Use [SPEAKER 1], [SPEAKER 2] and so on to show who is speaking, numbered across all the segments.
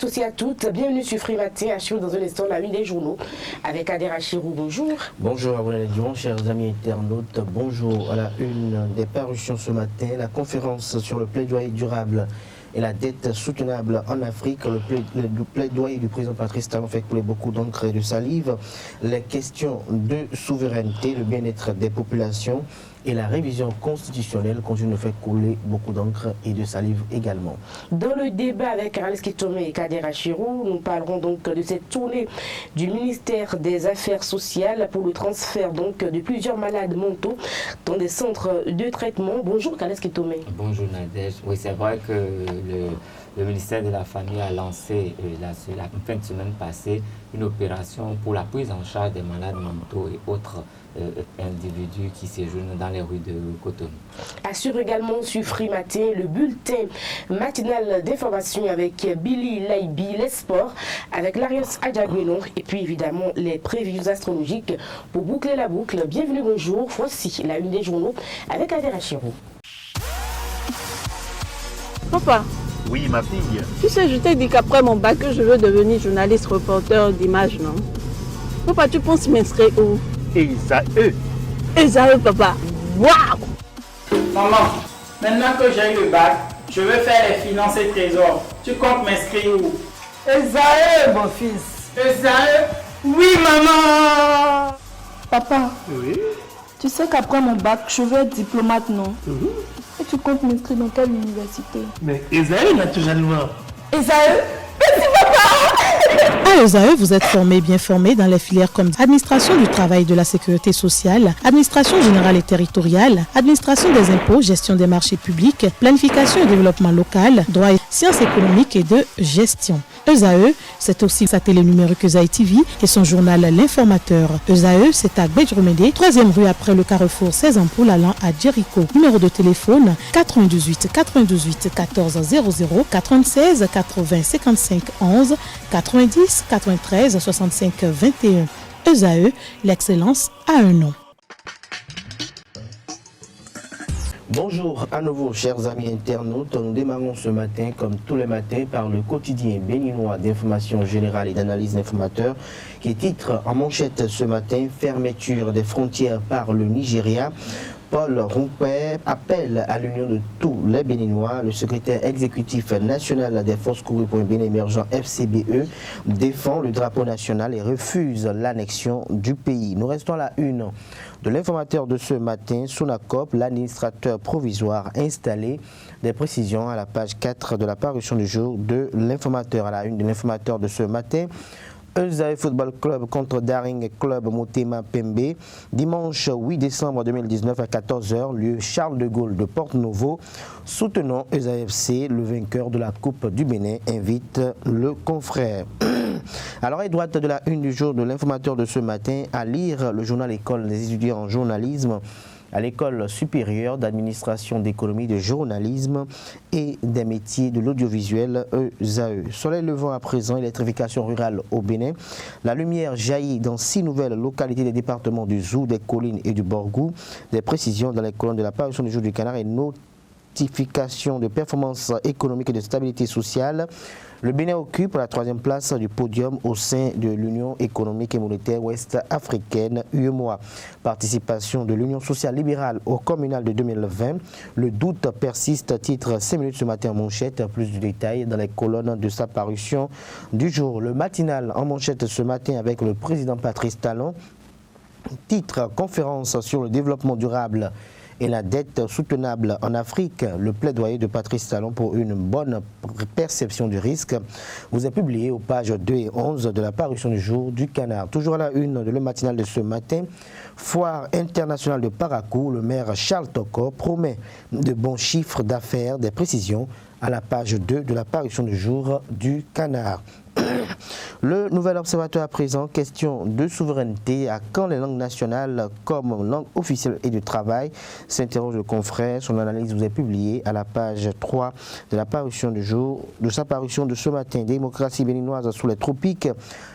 [SPEAKER 1] tous et à toutes, bienvenue sur Free Matin, à suivre dans un instant la une des journaux avec Adera Chirou, bonjour.
[SPEAKER 2] Bonjour à vous les gens, chers amis internautes, bonjour à la une des parutions ce matin, la conférence sur le plaidoyer durable et la dette soutenable en Afrique, le plaidoyer du président Patrice Talon fait couler beaucoup d'encre et de salive, les questions de souveraineté, le bien-être des populations et la révision constitutionnelle continue de faire couler beaucoup d'encre et de salive également.
[SPEAKER 1] Dans le débat avec Aleski Tomé et Kadera Chirou, nous parlerons donc de cette tournée du ministère des Affaires sociales pour le transfert donc de plusieurs malades mentaux dans des centres de traitement. Bonjour Aleski Tomé.
[SPEAKER 3] Bonjour Nadège. Oui, c'est vrai que le ministère de la Famille a lancé la fin de semaine passée une opération pour la prise en charge des malades mentaux et autres individus qui séjournent dans les rues de Cotonou.
[SPEAKER 1] Assure également sur Free Matin le bulletin matinal d'information avec Billy Laibi, les sports, avec Larios Adjagouenon et puis évidemment les prévisions astrologiques pour boucler la boucle. Bienvenue, bonjour. Voici la une des journaux avec Adera Chirou.
[SPEAKER 4] Papa.
[SPEAKER 5] Oui, ma fille.
[SPEAKER 4] Tu sais, je t'ai dit qu'après mon bac, je veux devenir journaliste reporter d'images, non? Papa, tu penses m'inscrire où? Esaü, papa. Waouh!
[SPEAKER 6] Maman, maintenant que j'ai eu le bac, je veux faire les finances et trésors. Tu comptes m'inscrire où?
[SPEAKER 7] Esaü, mon fils.
[SPEAKER 6] Esaü? Oui, maman!
[SPEAKER 7] Papa,
[SPEAKER 5] Oui.
[SPEAKER 7] tu sais qu'après mon bac, je veux être diplomate, non? Et tu comptes m'inscrire dans quelle université?
[SPEAKER 5] Mais Esaü, naturellement.
[SPEAKER 7] Esaü?
[SPEAKER 8] À ESAE, vous êtes bien formé dans les filières comme administration du travail et de la sécurité sociale, administration générale et territoriale, administration des impôts, gestion des marchés publics, planification et développement local, droit et sciences économiques et de gestion. ESAE, c'est aussi sa télé numérique ESAE TV et son journal L'Informateur. ESAE, c'est à Bedjromede, 3e rue après le carrefour 16 ampoules allant à Jericho. Numéro de téléphone 98 98 14 00 96 80 55 11 90 93 65 21. ESAE, l'excellence a un nom.
[SPEAKER 2] Bonjour à nouveau chers amis internautes, nous démarrons ce matin comme tous les matins par le quotidien béninois d'information générale et d'analyse d'informateurs qui titre en manchette ce matin « Fermeture des frontières par le Nigeria ». Paul Rompé appelle à l'union de tous les Béninois. Le secrétaire exécutif national des forces courues pour un Bénin émergent FCBE défend le drapeau national et refuse l'annexion du pays. Nous restons à la une de l'informateur de ce matin. Sounakop, l'administrateur provisoire installé. Des précisions à la page 4 de la parution du jour de l'informateur. À la une de l'informateur de ce matin. ESAE Football Club contre Daring Club Motema Pembe. Dimanche 8 décembre 2019 à 14h, lieu Charles de Gaulle de Porte-Novo. Soutenons ESAE FC, le vainqueur de la Coupe du Bénin, invite le confrère. Alors, à droite de la une du jour de l'informateur de ce matin, à lire le journal École des étudiants en journalisme à l'École supérieure d'administration d'économie de journalisme et des métiers de l'audiovisuel ESAE. Soleil levant à présent, électrification rurale au Bénin. La lumière jaillit dans 6 nouvelles localités des départements du Zou, des Collines et du Borgou. Des précisions dans les colonnes de la parution du jour du Canard et notification de performance économique et de stabilité sociale. Le Bénin occupe la 3e place du podium au sein de l'Union économique et monétaire ouest-africaine UEMOA. Participation de l'Union sociale libérale au communal de 2020. Le doute persiste, titre 5 minutes ce matin en manchette. Plus de détails dans les colonnes de sa parution du jour. Le matinal en manchette ce matin avec le président Patrice Talon. Titre conférence sur le développement durable et la dette soutenable en Afrique, le plaidoyer de Patrice Talon pour une bonne perception du risque vous est publié aux pages 2 et 11 de la parution du jour du Canard. Toujours à la une de le matinal de ce matin, foire internationale de Parakou, le maire Charles Toko promet de bons chiffres d'affaires, des précisions à la page 2 de la parution du jour du Canard. Le nouvel observateur à présent, question de souveraineté, à quand les langues nationales comme langue officielle et de travail, s'interroge le confrère. Son analyse vous est publiée à la page 3 de la parution du jour, de sa parution de ce matin. Démocratie béninoise sous les tropiques,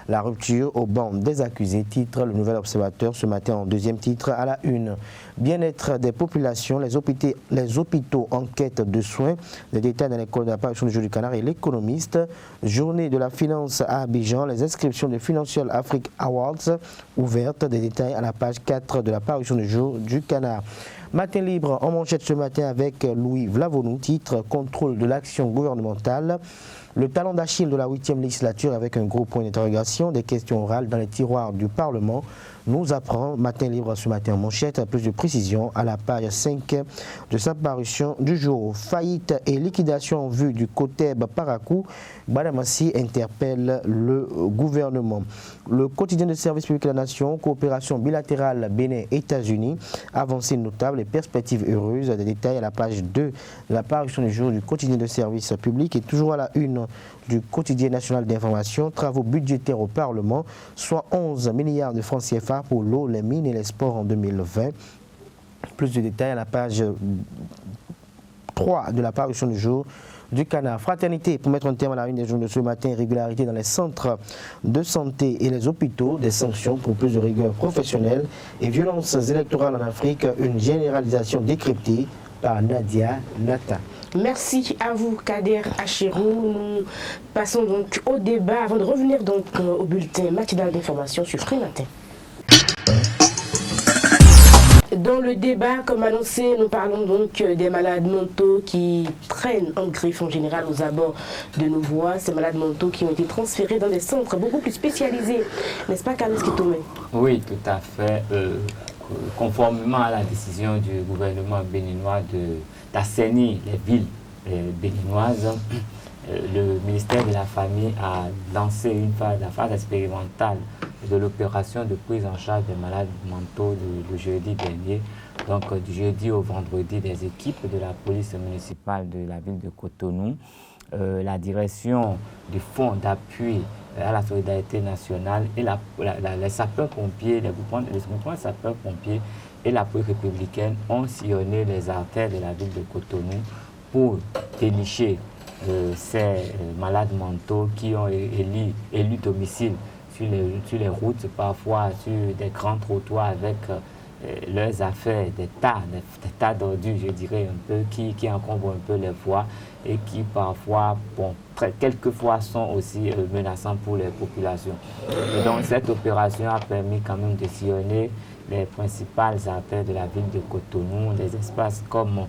[SPEAKER 2] la rupture au banc des accusés, titre le nouvel observateur ce matin en deuxième titre à la une. Bien-être des populations, les hôpitaux en quête de soins, des détails dans l'école de la parution du jour du Canard et l'économiste. Journée de la finance à Abidjan, les inscriptions de Financial Afrique Awards ouvertes, des détails à la page 4 de la parution du jour du Canard. Matin libre en manchette ce matin avec Louis Vlavonou, titre contrôle de l'action gouvernementale. Le talent d'Achille de la 8e législature avec un gros point d'interrogation, des questions orales dans les tiroirs du Parlement, nous apprend Matin libre ce matin en manchette, plus de précision à la page 5 de sa parution du jour. Faillite et liquidation en vue du Coteb Parakou, Badamassi interpelle le gouvernement. Le quotidien de service public de la nation, coopération bilatérale Bénin-États-Unis, avancée notable et perspectives heureuses, des détails à la page 2 de la parution du jour du quotidien de service public et toujours à la une du quotidien national d'information, travaux budgétaires au Parlement, soit 11 milliards de francs CFA pour l'eau, les mines et les sports en 2020. Plus de détails à la page 3 de la parution du jour du Canard. Fraternité, pour mettre un terme à la une des journaux de ce matin, irrégularité dans les centres de santé et les hôpitaux, des sanctions pour plus de rigueur professionnelle et violences électorales en Afrique, une généralisation décryptée par Nadia Nata.
[SPEAKER 1] Merci à vous, Kader Achirou. Nous passons donc au débat avant de revenir donc au bulletin matinal d'information sur Free Matin. Dans le débat, comme annoncé, nous parlons donc des malades mentaux qui traînent en griffe en général aux abords de nos voies. Ces malades mentaux qui ont été transférés dans des centres beaucoup plus spécialisés. N'est-ce pas, Carlos Kitomé?
[SPEAKER 3] Oui, tout à fait. Conformément à la décision du gouvernement béninois d'assainir les villes béninoises, le ministère de la Famille a lancé la phase expérimentale de l'opération de prise en charge des malades mentaux le jeudi dernier. Donc du jeudi au vendredi, des équipes de la police municipale de la ville de Cotonou, la direction du fonds d'appui à la solidarité nationale et les sapeurs-pompiers, les groupements de sapeurs-pompiers et la police républicaine ont sillonné les artères de la ville de Cotonou pour dénicher ces malades mentaux qui ont élu domicile sur les routes, parfois sur des grands trottoirs avec leurs affaires, des tas d'ordures, je dirais un peu, qui encombrent un peu les voies et qui parfois, quelquefois sont aussi menaçants pour les populations. Et donc cette opération a permis quand même de sillonner les principales artères de la ville de Cotonou, des espaces comme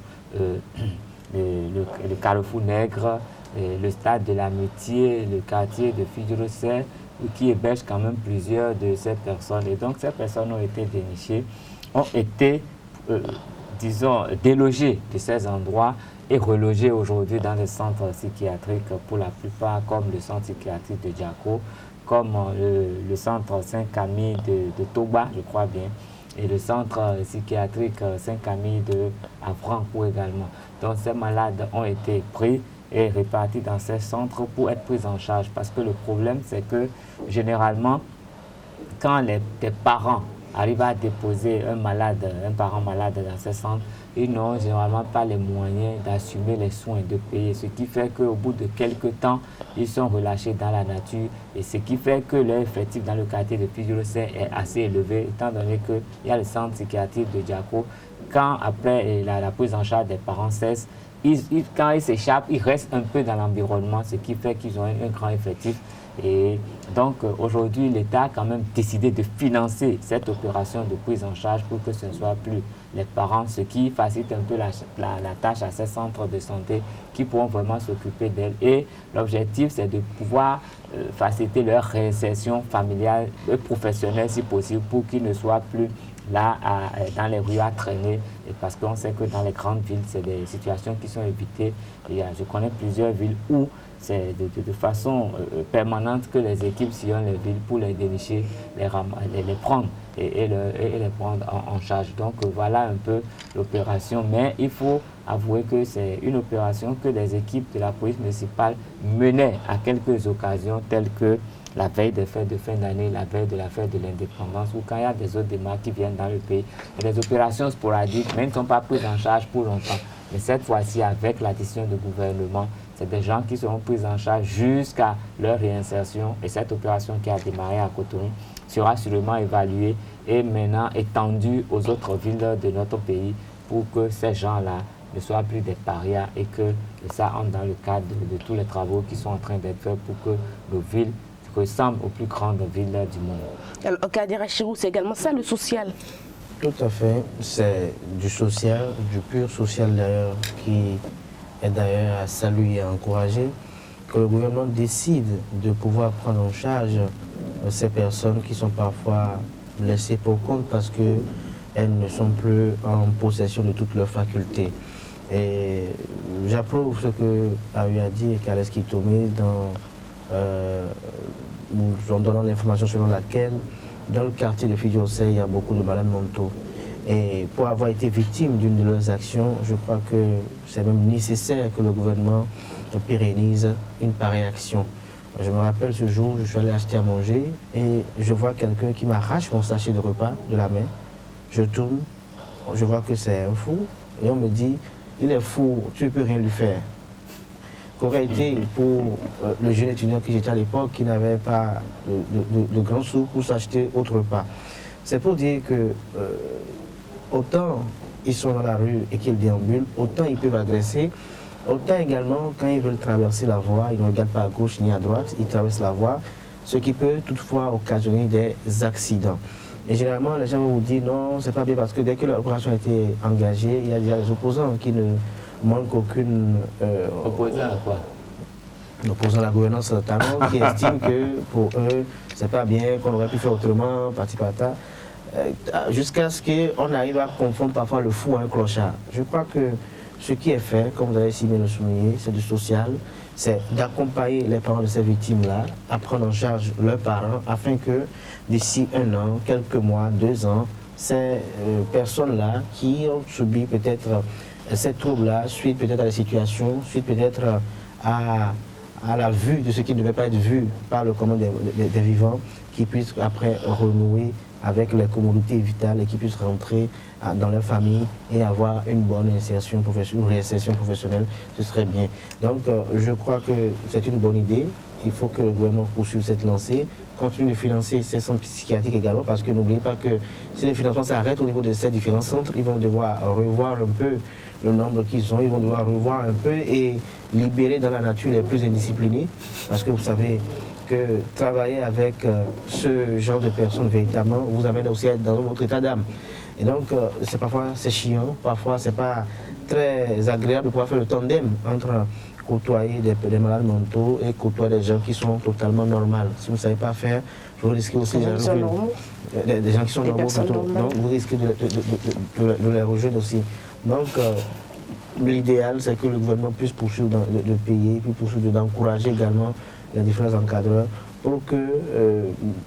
[SPEAKER 3] le Carrefour Nègre, le stade de l'Amitié, le quartier de Fidjirosset, qui héberge quand même plusieurs de ces personnes. Et donc ces personnes ont été dénichées, ont été, délogées de ces endroits et relogées aujourd'hui dans des centres psychiatriques pour la plupart, comme le centre psychiatrique de Djako, comme le centre Saint-Camille de Toba, je crois bien, et le centre psychiatrique Saint-Camille de Avrancourt également. Donc ces malades ont été pris et répartis dans ces centres pour être pris en charge. Parce que le problème, c'est que généralement, quand des parents arrivent à déposer un parent malade dans ces centres, ils n'ont généralement pas les moyens d'assumer les soins, de payer. Ce qui fait qu'au bout de quelques temps, ils sont relâchés dans la nature. Et ce qui fait que leur effectif dans le quartier de Fidjirosset est assez élevé, étant donné qu'il y a le centre psychiatrique de Djako. Quand après la prise en charge des parents cesse, quand ils s'échappent, ils restent un peu dans l'environnement, ce qui fait qu'ils ont un grand effectif. Et donc aujourd'hui, l'État a quand même décidé de financer cette opération de prise en charge pour que ce ne soit plus les parents, ce qui facilite un peu la tâche à ces centres de santé qui pourront vraiment s'occuper d'elles. Et l'objectif, c'est de pouvoir faciliter leur réinsertion familiale et professionnelle si possible pour qu'ils ne soient plus là dans les rues à traîner, et parce qu'on sait que dans les grandes villes, c'est des situations qui sont évitées. Et je connais plusieurs villes où c'est de façon permanente que les équipes sillonnent les villes pour les dénicher, les prendre et les prendre en charge. Donc voilà un peu l'opération, mais il faut avouer que c'est une opération que les équipes de la police municipale menaient à quelques occasions, telles que la veille des fêtes de fin d'année, la veille de la fête de l'indépendance, ou quand il y a des autres démarches qui viennent dans le pays. Il y a des opérations sporadiques, mais elles ne sont pas prises en charge pour longtemps. Mais cette fois-ci, avec la décision du gouvernement, c'est des gens qui seront pris en charge jusqu'à leur réinsertion. Et cette opération qui a démarré à Cotonou sera sûrement évaluée et maintenant étendue aux autres villes de notre pays pour que ces gens-là ne soient plus des parias et que ça entre dans le cadre de tous les travaux qui sont en train d'être faits pour que nos villes ressemblent aux plus grandes villes du monde.
[SPEAKER 1] Alors, Kadira Chirou, c'est également ça le social.
[SPEAKER 2] Tout à fait. C'est du social, du pur social d'ailleurs, qui est d'ailleurs à saluer et à encourager, que le gouvernement décide de pouvoir prendre en charge ces personnes qui sont parfois laissées pour compte parce qu'elles ne sont plus en possession de toutes leurs facultés. Et j'approuve ce que Ayu a dit et Kales Kitome en donnant l'information selon laquelle dans le quartier de Fidjosé, il y a beaucoup de malades mentaux. Et pour avoir été victime d'une de leurs actions, je crois que c'est même nécessaire que le gouvernement pérennise une pareille action. Je me rappelle ce jour, je suis allé acheter à manger et je vois quelqu'un qui m'arrache mon sachet de repas de la main. Je tourne, je vois que c'est un fou et on me dit, il est fou, tu ne peux rien lui faire. Qu'aurait été pour le jeune étudiant qui j'étais à l'époque qui n'avait pas de grands sous pour s'acheter autre repas. C'est pour dire que autant ils sont dans la rue et qu'ils déambulent, autant ils peuvent agresser, autant également quand ils veulent traverser la voie, ils ne regardent pas à gauche ni à droite, ils traversent la voie, ce qui peut toutefois occasionner des accidents. Et généralement, les gens vont vous dire non, c'est pas bien parce que dès que l'opération a été engagée, il y a déjà des opposants qui ne manquent aucune...
[SPEAKER 3] Opposant à quoi?
[SPEAKER 2] Opposant à la gouvernance notamment, qui estiment que pour eux, c'est pas bien, qu'on aurait pu faire autrement, parti-pata, jusqu'à ce qu'on arrive à confondre parfois le fou à un clochard. Je crois que ce qui est fait, comme vous avez si bien le souligné, c'est du social, c'est d'accompagner les parents de ces victimes-là à prendre en charge leurs parents afin que d'ici 1 an, quelques mois, 2 ans, ces personnes-là qui ont subi peut-être ces troubles-là, suite peut-être à la situation, suite peut-être à la vue de ce qui ne devait pas être vu par le commun des vivants, qui puissent après renouer avec les commodités vitales et qui puissent rentrer dans leur famille et avoir une bonne insertion professionnelle, une réinsertion professionnelle, ce serait bien. Donc je crois que c'est une bonne idée. Il faut que le gouvernement poursuive cette lancée, continue de financer ces centres psychiatriques également, parce que n'oubliez pas que si les financements s'arrêtent au niveau de ces différents centres, ils vont devoir revoir un peu le nombre qu'ils ont, ils vont devoir revoir un peu et libérer dans la nature les plus indisciplinés, parce que vous savez que travailler avec ce genre de personnes véritablement vous amène aussi à être dans votre état d'âme. Et donc parfois c'est chiant, parfois c'est pas très agréable de pouvoir faire le tandem entre côtoyer des malades mentaux et côtoyer des gens qui sont totalement normaux. Si vous ne savez pas faire, vous risquez aussi des gens qui sont normaux plutôt. Donc vous risquez de les rejoindre aussi. Donc l'idéal c'est que le gouvernement puisse poursuivre de payer, puis poursuivre d'encourager également les différents encadreurs pour que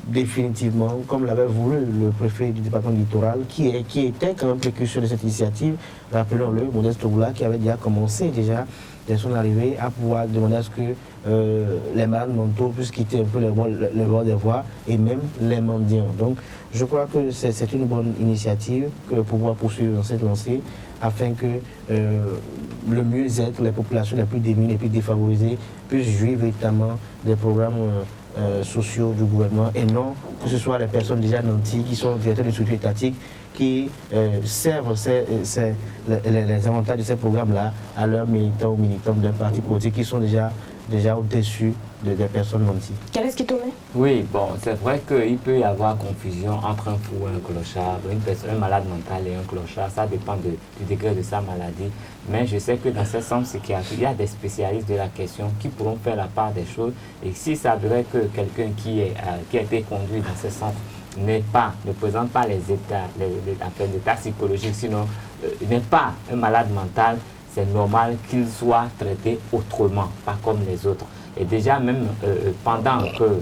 [SPEAKER 2] définitivement, comme l'avait voulu le préfet du département littoral, qui était quand même précurseur de cette initiative, rappelons-le, Modeste Togoula, qui avait déjà commencé dès son arrivée à pouvoir demander à ce que les malades mentaux puissent quitter un peu les bords des voies et même les mendiants. Donc je crois que c'est une bonne initiative que pouvoir poursuivre dans cette lancée afin que le mieux-être, les populations les plus démunies, les plus défavorisées puissent jouir véritablement des programmes sociaux du gouvernement et non que ce soit les personnes déjà nanties qui sont directeurs de structures étatiques qui servent les avantages de ces programmes-là à leurs militants ou militantes d'un parti politique qui sont déjà au-dessus des personnes nanties.
[SPEAKER 1] Quel est-ce qui tourne?
[SPEAKER 3] Oui, bon, c'est vrai qu'il peut y avoir confusion entre un fou et un clochard, un malade mental et un clochard, ça dépend du degré de sa maladie. Mais je sais que dans ces centres psychiatriques, il y a des spécialistes de la question qui pourront faire la part des choses. Et s'il s'avérait que quelqu'un qui a été conduit dans ces centres ne présente pas les états psychologiques, sinon n'est pas un malade mental, c'est normal qu'il soit traité autrement, pas comme les autres. Et déjà même pendant que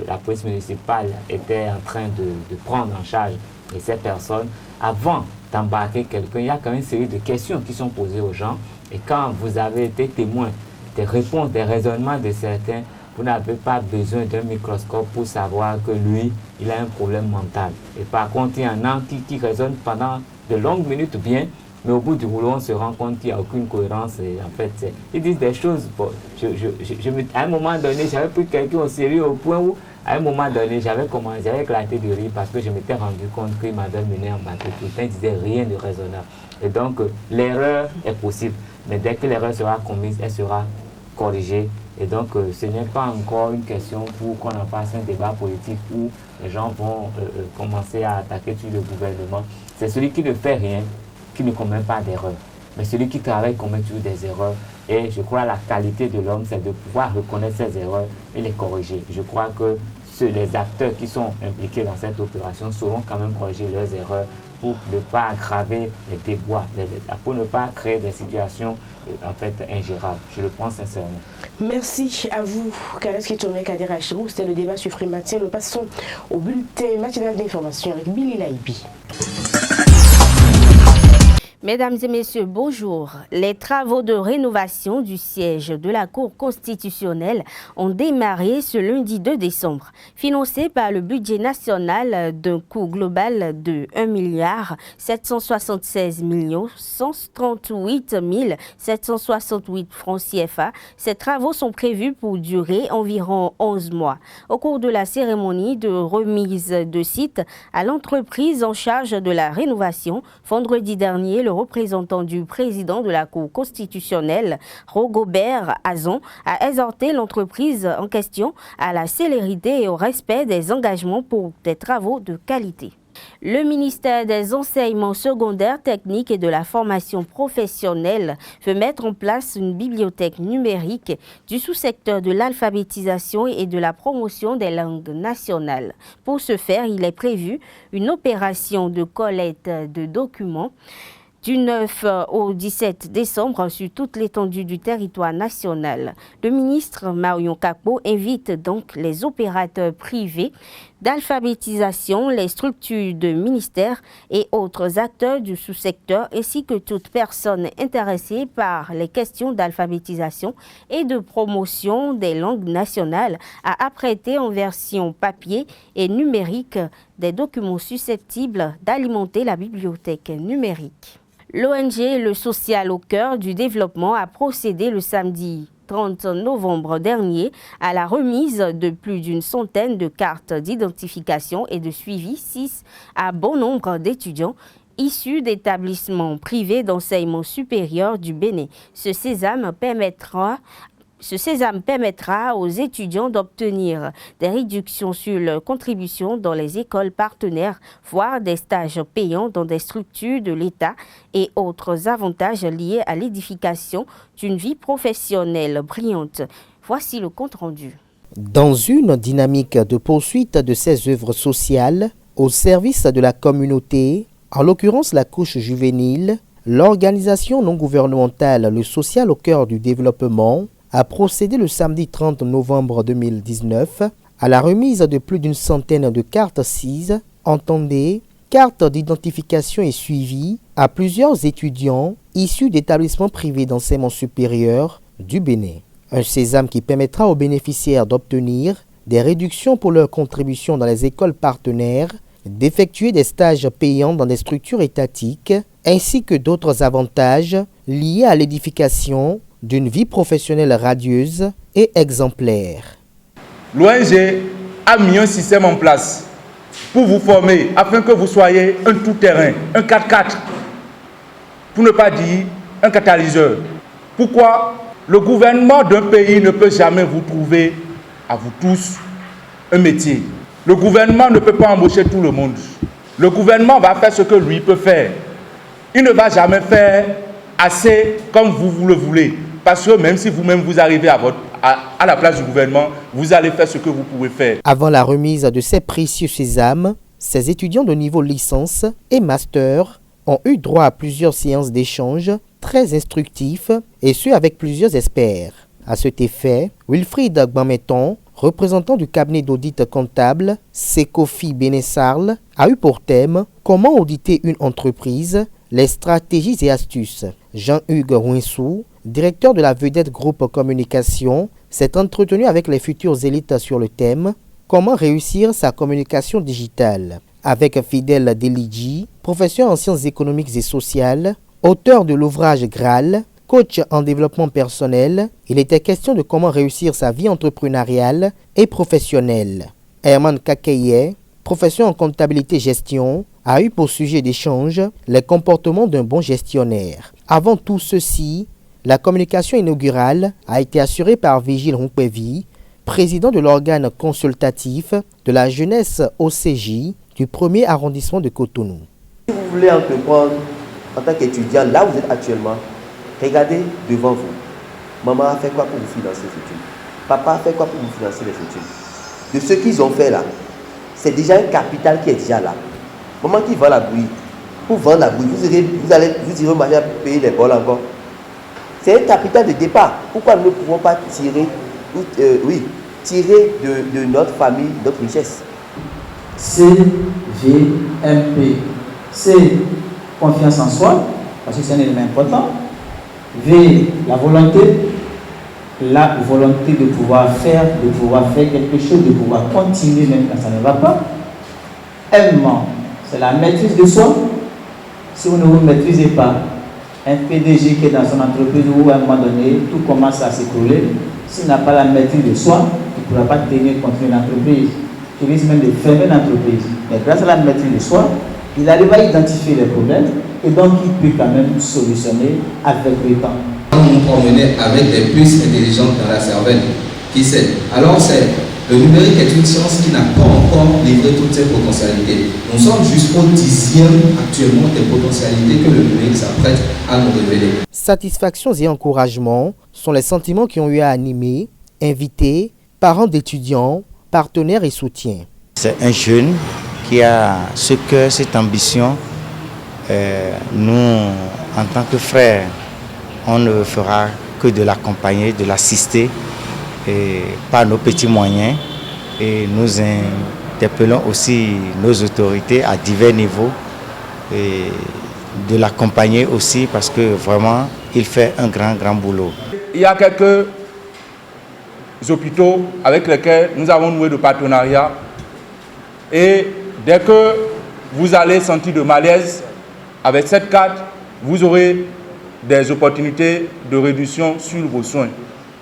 [SPEAKER 3] la police municipale était en train de prendre en charge ces personnes, avant d'embarquer quelqu'un, il y a quand même une série de questions qui sont posées aux gens. Et quand vous avez été témoin des réponses, des raisonnements de certains, vous n'avez pas besoin d'un microscope pour savoir que lui, il a un problème mental. Et par contre, il y en a qui raisonnent pendant de longues minutes bien, mais au bout du rouleau, on se rend compte qu'il n'y a aucune cohérence. Et en fait, ils disent des choses. Bon, à un moment donné, j'avais pris quelqu'un au sérieux au point où, à un moment donné, j'avais éclaté de rire parce que je m'étais rendu compte qu'il m'avait mené en bateau. Tout le temps, il disait rien de raisonnable. Et donc, l'erreur est possible. Mais dès que l'erreur sera commise, elle sera corrigée. Et donc, ce n'est pas encore une question pour qu'on en fasse un débat politique où les gens vont commencer à attaquer sur le gouvernement. C'est celui qui ne fait rien, qui ne commet pas d'erreur. Mais celui qui travaille commet toujours des erreurs. Et je crois que la qualité de l'homme, c'est de pouvoir reconnaître ses erreurs et les corriger. Je crois que les acteurs qui sont impliqués dans cette opération sauront quand même corriger leurs erreurs pour ne pas aggraver les déboires, pour ne pas créer des situations en fait ingérables. Je le pense sincèrement.
[SPEAKER 1] Merci à vous, Kales Kitome Kader Achirou. C'était le débat sur Frimatin. Nous passons au bulletin matinal d'information avec Billy Laibi.
[SPEAKER 9] Mesdames et messieurs, bonjour. Les travaux de rénovation du siège de la Cour constitutionnelle ont démarré ce lundi 2 décembre. Financés par le budget national d'un coût global de 1 776 138 768 francs CFA, ces travaux sont prévus pour durer environ 11 mois. Au cours de la cérémonie de remise de site à l'entreprise en charge de la rénovation, vendredi dernier, le représentant du président de la Cour constitutionnelle, Rogobert Azon, a exhorté l'entreprise en question à la célérité et au respect des engagements pour des travaux de qualité. Le ministère des Enseignements secondaires, techniques et de la formation professionnelle veut mettre en place une bibliothèque numérique du sous-secteur de l'alphabétisation et de la promotion des langues nationales. Pour ce faire, il est prévu une opération de collecte de documents du 9 au 17 décembre sur toute l'étendue du territoire national. Le ministre Marion Kakpo invite donc les opérateurs privés d'alphabétisation, les structures de ministères et autres acteurs du sous-secteur ainsi que toute personne intéressée par les questions d'alphabétisation et de promotion des langues nationales à apprêter en version papier et numérique des documents susceptibles d'alimenter la bibliothèque numérique. L'ONG Le Social au cœur du développement a procédé le samedi 30 novembre dernier à la remise de plus d'une centaine de cartes d'identification et de suivi 6 à bon nombre d'étudiants issus d'établissements privés d'enseignement supérieur du Bénin. Ce sésame permettra aux étudiants d'obtenir des réductions sur leurs contributions dans les écoles partenaires, voire des stages payants dans des structures de l'État et autres avantages liés à l'édification d'une vie professionnelle brillante. Voici le compte-rendu.
[SPEAKER 2] Dans une dynamique de poursuite de ces œuvres sociales au service de la communauté, en l'occurrence la couche juvénile, l'organisation non gouvernementale Le Social au cœur du développement a procédé le samedi 30 novembre 2019 à la remise de plus d'une centaine de cartes CIS, entendez, cartes d'identification et suivi, à plusieurs étudiants issus d'établissements privés d'enseignement supérieur du Bénin. Un sésame qui permettra aux bénéficiaires d'obtenir des réductions pour leurs contributions dans les écoles partenaires, d'effectuer des stages payants dans des structures étatiques, ainsi que d'autres avantages liés à l'édification d'une vie professionnelle radieuse et exemplaire.
[SPEAKER 10] L'ONG a mis un système en place pour vous former afin que vous soyez un tout-terrain, un 4x4, pour ne pas dire un catalyseur. Pourquoi? Le gouvernement d'un pays ne peut jamais vous trouver à vous tous un métier. Le gouvernement ne peut pas embaucher tout le monde. Le gouvernement va faire ce que lui peut faire. Il ne va jamais faire assez comme vous le voulez. Parce que même si vous-même vous arrivez à la place du gouvernement, vous allez faire ce que vous pouvez faire.
[SPEAKER 2] Avant la remise de ces précieux sésames, ces étudiants de niveau licence et master ont eu droit à plusieurs séances d'échange très instructifs et ce avec plusieurs experts. À cet effet, Wilfried Gbameton, représentant du cabinet d'audit comptable Sekofi Benessarl, a eu pour thème « Comment auditer une entreprise ? Les stratégies et astuces ». Jean-Hugues Rouinsou, directeur de la Vedette Groupe Communication, s'est entretenu avec les futures élites sur le thème « Comment réussir sa communication digitale ?» avec Fidèle Delidji, professeur en sciences économiques et sociales, auteur de l'ouvrage Graal, coach en développement personnel. Il était question de comment réussir sa vie entrepreneuriale et professionnelle. Herman Kakeye, professeur en comptabilité-gestion, a eu pour sujet d'échange les comportements d'un bon gestionnaire. Avant tout ceci, la communication inaugurale a été assurée par Vigile Hunkwevi, président de l'organe consultatif de la jeunesse OCJ du 1er arrondissement de Cotonou.
[SPEAKER 11] Si vous voulez entreprendre en tant qu'étudiant, là où vous êtes actuellement, regardez devant vous. Maman a fait quoi pour vous financer les études? Papa a fait quoi pour vous financer les études? De ce qu'ils ont fait là, c'est déjà un capital qui est déjà là. Maman qui vend la bouillie, pour vendre la bouillie, vous irez au marché payer les bols encore. C'est un capital de départ. Pourquoi nous ne pouvons pas tirer de notre famille notre richesse?
[SPEAKER 6] CVMP. C'est confiance en soi, parce que c'est un élément important. V, la volonté de pouvoir faire quelque chose, de pouvoir continuer même quand ça ne va pas. M, c'est la maîtrise de soi. Si vous ne vous maîtrisez pas, un PDG qui est dans son entreprise où à un moment donné, tout commence à s'écrouler, s'il n'a pas la maîtrise de soi, il ne pourra pas tenir contre une entreprise. Il risque même de fermer l'entreprise. Mais grâce à la maîtrise de soi, il arrive à identifier les problèmes et donc il peut quand même solutionner avec le temps.
[SPEAKER 12] Nous promener avec des puces intelligentes dans la cervelle, qui sait. Alors le numérique est une science qui n'a pas encore livré toutes ses potentialités. Nous sommes jusqu'au 10e actuellement des potentialités que le numérique s'apprête à nous révéler.
[SPEAKER 2] Satisfactions et encouragements sont les sentiments qui ont eu à animer, invités, parents d'étudiants, partenaires et soutiens.
[SPEAKER 13] C'est un jeune qui a ce cœur, cette ambition. Nous, en tant que frères, on ne fera que de l'accompagner, de l'assister par nos petits moyens. Et nous interpellons aussi nos autorités à divers niveaux et de l'accompagner aussi parce que vraiment, il fait un grand boulot.
[SPEAKER 10] Il y a quelques hôpitaux avec lesquels nous avons noué de partenariat et dès que vous allez sentir de malaise, avec cette carte, vous aurez des opportunités de réduction sur vos soins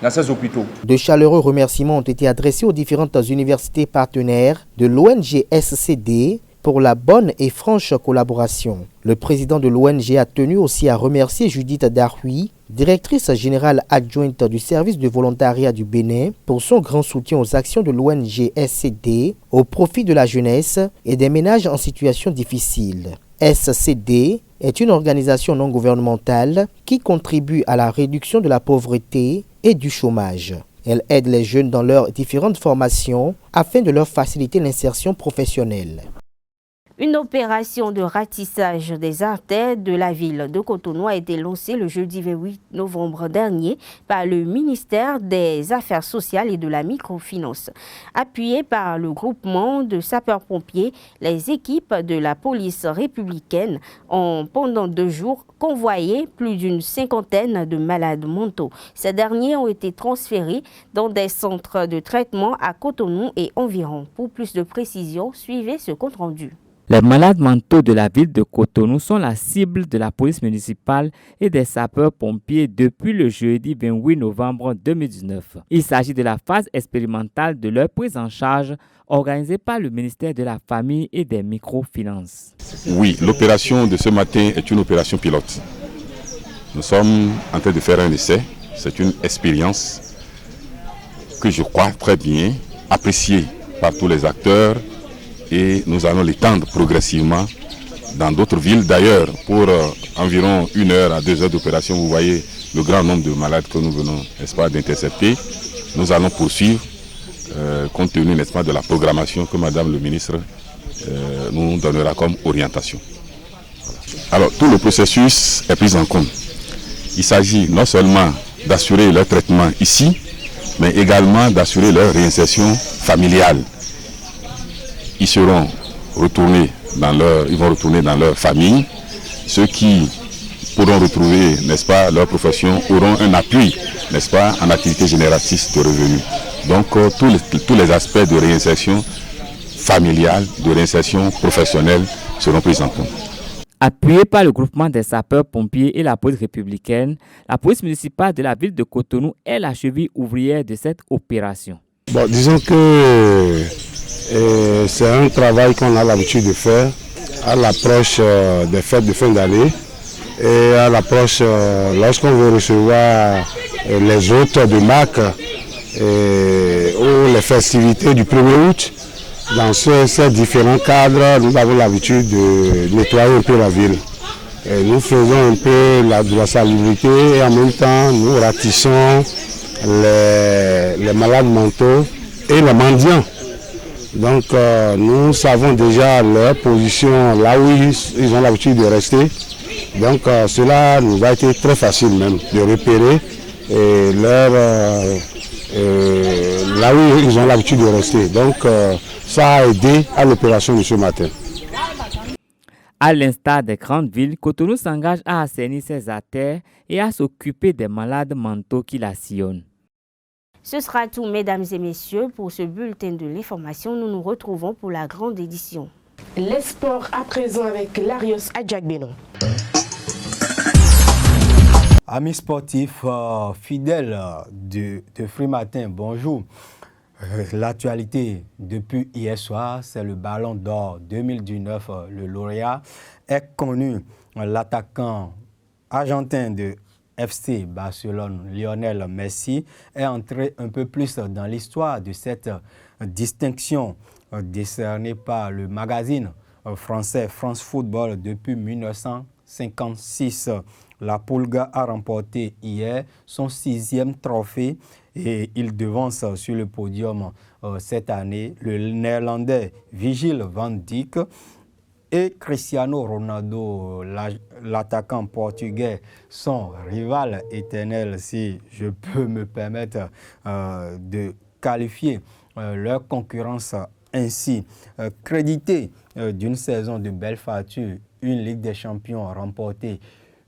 [SPEAKER 10] dans ces hôpitaux.
[SPEAKER 2] De chaleureux remerciements ont été adressés aux différentes universités partenaires de l'ONG SCD pour la bonne et franche collaboration. Le président de l'ONG a tenu aussi à remercier Judith Darhui, directrice générale adjointe du service de volontariat du Bénin, pour son grand soutien aux actions de l'ONG SCD au profit de la jeunesse et des ménages en situation difficile. SCD est une organisation non gouvernementale qui contribue à la réduction de la pauvreté et du chômage. Elle aide les jeunes dans leurs différentes formations afin de leur faciliter l'insertion professionnelle.
[SPEAKER 9] Une opération de ratissage des artères de la ville de Cotonou a été lancée le jeudi 28 novembre dernier par le ministère des Affaires sociales et de la microfinance. Appuyé par le groupement de sapeurs-pompiers, les équipes de la police républicaine ont pendant 2 jours convoyé plus d'une 50aine de malades mentaux. Ces derniers ont été transférés dans des centres de traitement à Cotonou et environ. Pour plus de précision, suivez ce compte-rendu.
[SPEAKER 3] Les malades mentaux de la ville de Cotonou sont la cible de la police municipale et des sapeurs-pompiers depuis le jeudi 28 novembre 2019. Il s'agit de la phase expérimentale de leur prise en charge organisée par le ministère de la Famille et des Microfinances.
[SPEAKER 14] Oui, l'opération de ce matin est une opération pilote. Nous sommes en train de faire un essai. C'est une expérience que je crois très bien appréciée par tous les acteurs. Et nous allons l'étendre progressivement dans d'autres villes. D'ailleurs, pour environ 1 heure à 2 heures d'opération, vous voyez le grand nombre de malades que nous venons, n'est-ce pas, d'intercepter. Nous allons poursuivre, compte tenu, n'est-ce pas, de la programmation que Madame le ministre nous donnera comme orientation. Alors, tout le processus est pris en compte. Il s'agit non seulement d'assurer leur traitement ici, mais également d'assurer leur réinsertion familiale. Ils seront retournés ils vont retourner dans leur famille. Ceux qui pourront retrouver, n'est-ce pas, leur profession auront un appui n'est-ce pas, en activité génératrice de revenus. Donc tous les aspects de réinsertion familiale, de réinsertion professionnelle seront pris en compte.
[SPEAKER 3] Appuyée par le groupement des sapeurs-pompiers et la police républicaine, la police municipale de la ville de Cotonou est la cheville ouvrière de cette opération.
[SPEAKER 15] Bon, disons que c'est un travail qu'on a l'habitude de faire à l'approche des fêtes de fin d'année et à l'approche lorsqu'on veut recevoir les hôtes de marque ou les festivités du 1er août. Dans ces différents cadres, nous avons l'habitude de nettoyer un peu la ville. Et nous faisons un peu de la salubrité et en même temps nous ratissons les malades mentaux et les mendiants. Donc nous savons déjà leur position là où ils ont l'habitude de rester. Donc cela nous a été très facile même de repérer là où ils ont l'habitude de rester. Donc ça a aidé à l'opération de ce matin.
[SPEAKER 3] À l'instar des grandes villes, Cotonou s'engage à assainir ses artères et à s'occuper des malades mentaux qui la sillonnent.
[SPEAKER 9] Ce sera tout, mesdames et messieurs, pour ce bulletin de l'information. Nous nous retrouvons pour la grande édition.
[SPEAKER 1] Les sports à présent avec Larios Adjagbenon.
[SPEAKER 16] Amis sportifs fidèles de Free Matin, bonjour. L'actualité depuis hier soir, c'est le Ballon d'Or 2019. Le lauréat est connu, l'attaquant argentin de FC Barcelone, Lionel Messi, est entré un peu plus dans l'histoire de cette distinction décernée par le magazine français France Football depuis 1956. La Pulga a remporté hier son 6e trophée et il devance sur le podium cette année le Néerlandais Virgil van Dijk et Cristiano Ronaldo, l'attaquant portugais, son rival éternel, si je peux me permettre de qualifier leur concurrence ainsi. Crédité d'une saison de belle facture, une Ligue des Champions remportée,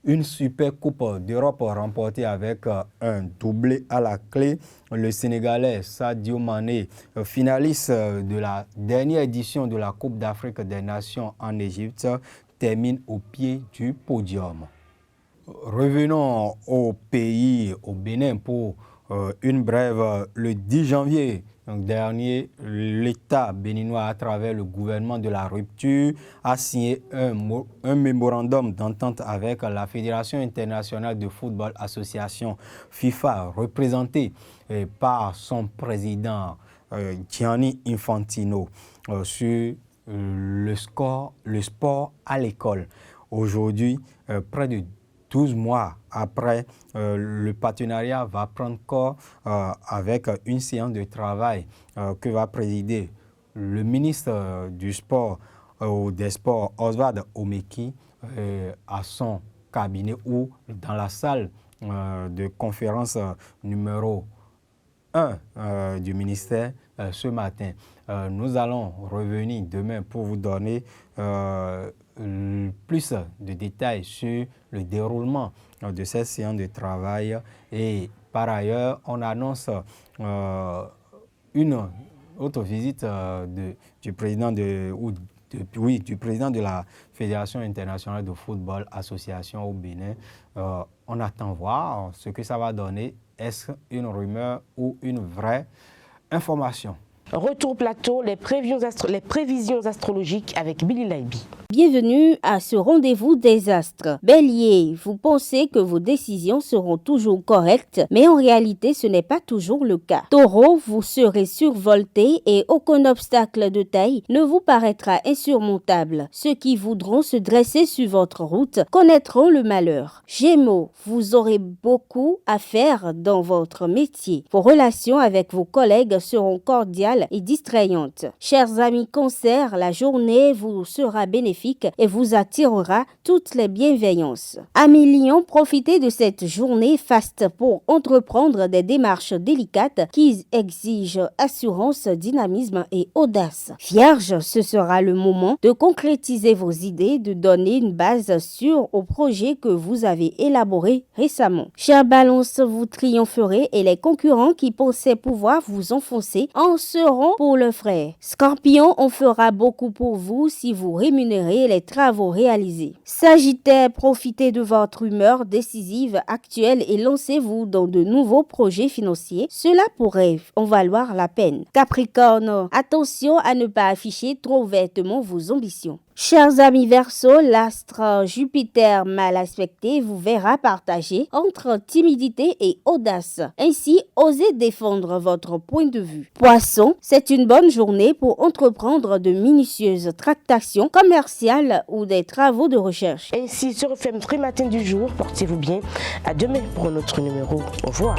[SPEAKER 16] une super coupe d'Europe remportée avec un doublé à la clé. Le Sénégalais Sadio Mané, finaliste de la dernière édition de la Coupe d'Afrique des Nations en Égypte, termine au pied du podium. Revenons au pays, au Bénin, pour une brève. Le 10 janvier dernier, l'État béninois, à travers le gouvernement de la rupture, a signé un mémorandum d'entente avec la Fédération internationale de football association FIFA, représentée par son président Gianni Infantino, sur le sport à l'école. Aujourd'hui, près de 12 mois après, le partenariat va prendre corps avec une séance de travail que va présider le ministre du sport ou des sports, Oswald Omeki, à son cabinet ou dans la salle de conférence numéro 1 du ministère ce matin. Nous allons revenir demain pour vous donner plus de détails sur le déroulement de cette séance de travail. Et par ailleurs, on annonce une autre visite du président du président de la Fédération internationale de football association au Bénin. On attend voir ce que ça va donner. Est-ce une rumeur ou une vraie information?
[SPEAKER 1] Retour plateau, les prévisions astrologiques avec Billy Laibi.
[SPEAKER 9] Bienvenue à ce rendez-vous des astres. Bélier, vous pensez que vos décisions seront toujours correctes, mais en réalité ce n'est pas toujours le cas. Taureau, vous serez survolté et aucun obstacle de taille ne vous paraîtra insurmontable. Ceux qui voudront se dresser sur votre route connaîtront le malheur. Gémeaux, vous aurez beaucoup à faire dans votre métier. Vos relations avec vos collègues seront cordiales conviviale et distrayante. Chers amis concerts, la journée vous sera bénéfique et vous attirera toutes les bienveillances. Amis Lion, profitez de cette journée faste pour entreprendre des démarches délicates qui exigent assurance, dynamisme et audace. Vierge, ce sera le moment de concrétiser vos idées, de donner une base sûre au projet que vous avez élaboré récemment. Chers Balance, vous triompherez et les concurrents qui pensaient pouvoir vous enfoncer en seront pour le frère. Scorpion, on fera beaucoup pour vous si vous rémunérez les travaux réalisés. Sagittaire, profitez de votre humeur décisive actuelle et lancez-vous dans de nouveaux projets financiers. Cela pourrait en valoir la peine. Capricorne, attention à ne pas afficher trop ouvertement vos ambitions. Chers amis Verseau, l'astre Jupiter mal aspecté vous verra partager entre timidité et audace. Ainsi, osez défendre votre point de vue. Poisson, c'est une bonne journée pour entreprendre de minutieuses tractations commerciales ou des travaux de recherche.
[SPEAKER 1] Ainsi se referme Free Matin du jour. Portez-vous bien. À demain pour un autre numéro. Au revoir.